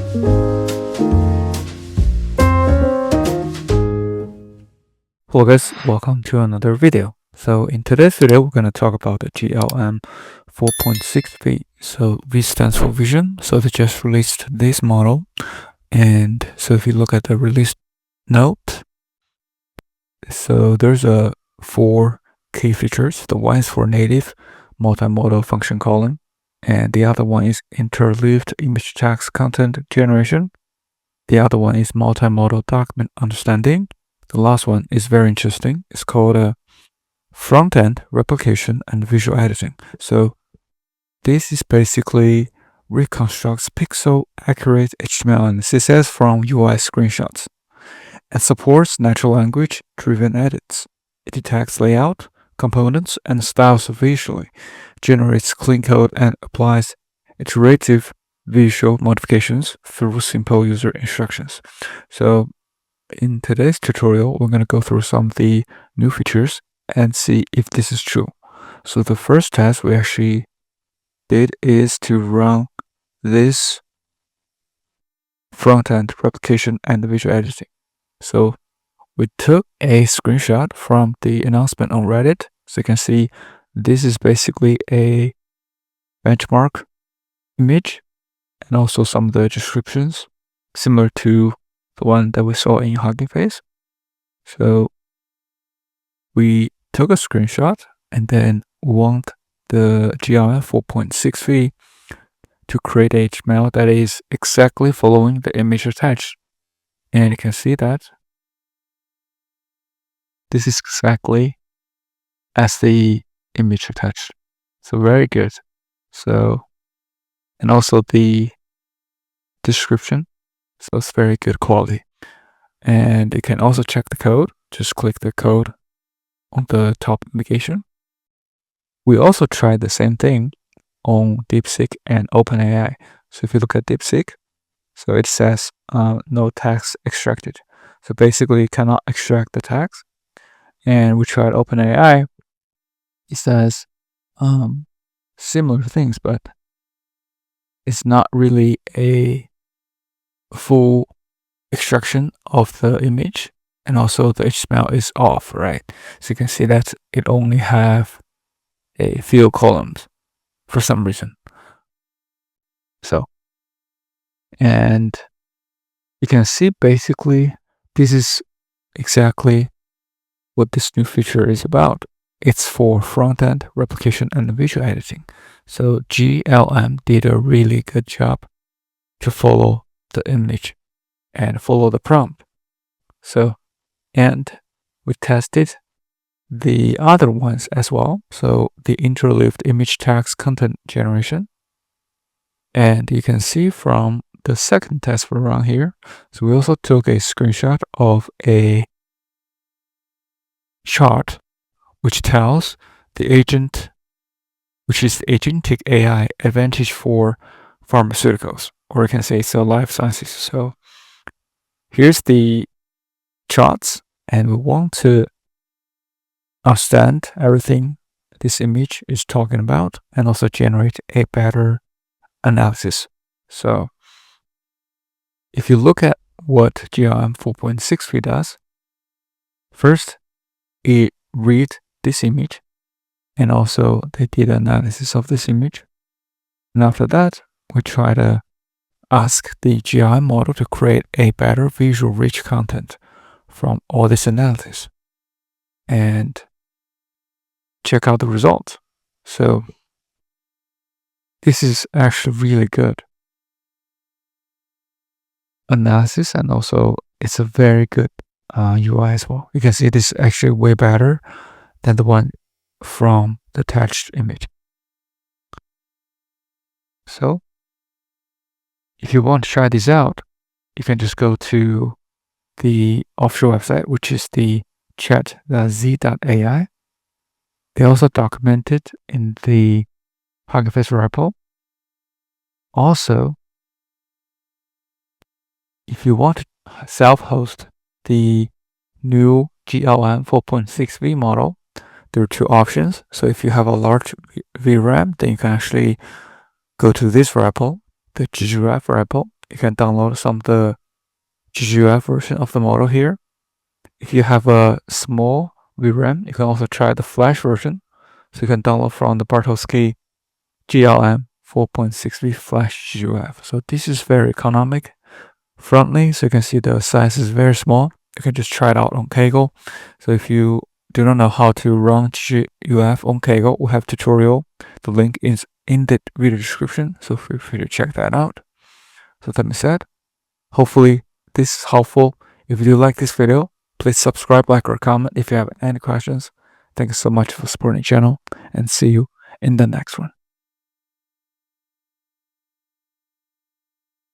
Hello guys, welcome to another video. So in today's video, we're going to talk about the GLM-4.6v. So V stands for vision. So they just released this model. And so if you look at the release note, so there's 4 key features. The one is for native multimodal function calling. And the other one is interleaved image text content generation. The other one is multimodal document understanding. The last one is very interesting. It's called Frontend, Replication, and Visual Editing. So this is basically reconstructs pixel-accurate HTML and CSS from UI screenshots and supports natural language-driven edits. It detects layout, components, and styles visually, generates clean code, and applies iterative visual modifications through simple user instructions. So in today's tutorial, we're going to go through some of the new features and see if this is true. So the first test we actually did is to run this front-end replication and visual editing. So we took a screenshot from the announcement on Reddit. So you can see this is basically a benchmark image and also some of the descriptions similar to the one that we saw in Hugging Face. So we took a screenshot and then want the GLM-4.6v to create HTML that is exactly following the image attached. And you can see that this is exactly as the image attached. So very good. So, and also the description. So it's very good quality. And you can also check the code. Just click the code on the top navigation. We also tried the same thing on DeepSeek and OpenAI. So if you look at DeepSeek, so it says no text extracted. So basically you cannot extract the text. And we tried OpenAI. It says similar things, but it's not really a full extraction of the image, and also the HTML is off, right? So you can see that it only have a few columns for some reason. So, and you can see basically this is exactly what this new feature is about. It's for front-end replication and visual editing. So GLM did a really good job to follow the image and follow the prompt. So, and we tested the other ones as well. So the interleaved image text content generation. And you can see from the second test we run here. So we also took a screenshot of a chart which tells the agent, which is the agentic AI advantage for pharmaceuticals, or you can say so life sciences. So here's the charts, and we want to understand everything this image is talking about and also generate a better analysis. So if you look at what GLM-4.6v does, first it reads this image and also they did analysis of this image. And after that, we try to ask the GLM model to create a better visual rich content from all this analysis and check out the results. So this is actually really good analysis, and also it's a very good UI as well. You can see this is actually way better than the one from the attached image. So if you want to try this out, you can just go to the official website, which is the chat.z.ai. They also document it in the Hugging Face repo. Also, if you want to self-host the new GLM-4.6v model, there are 2 options. So if you have a large VRAM, then you can actually go to this repo, the GGRAF repo, you can download some of the GGUF version of the model here. If you have a small VRAM, you can also try the Flash version. So you can download from the Bartowski GLM-4.6v Flash GGUF. So this is very economic, friendly. So you can see the size is very small. You can just try it out on Kaggle. So if you do not know how to run GGUF on Kaggle, we have tutorial. The link is in the video description. So feel free to check that out. So that being said, hopefully this is helpful. If you do like this video, please subscribe, like, or comment if you have any questions. Thank you so much for supporting the channel, and see you in the next one.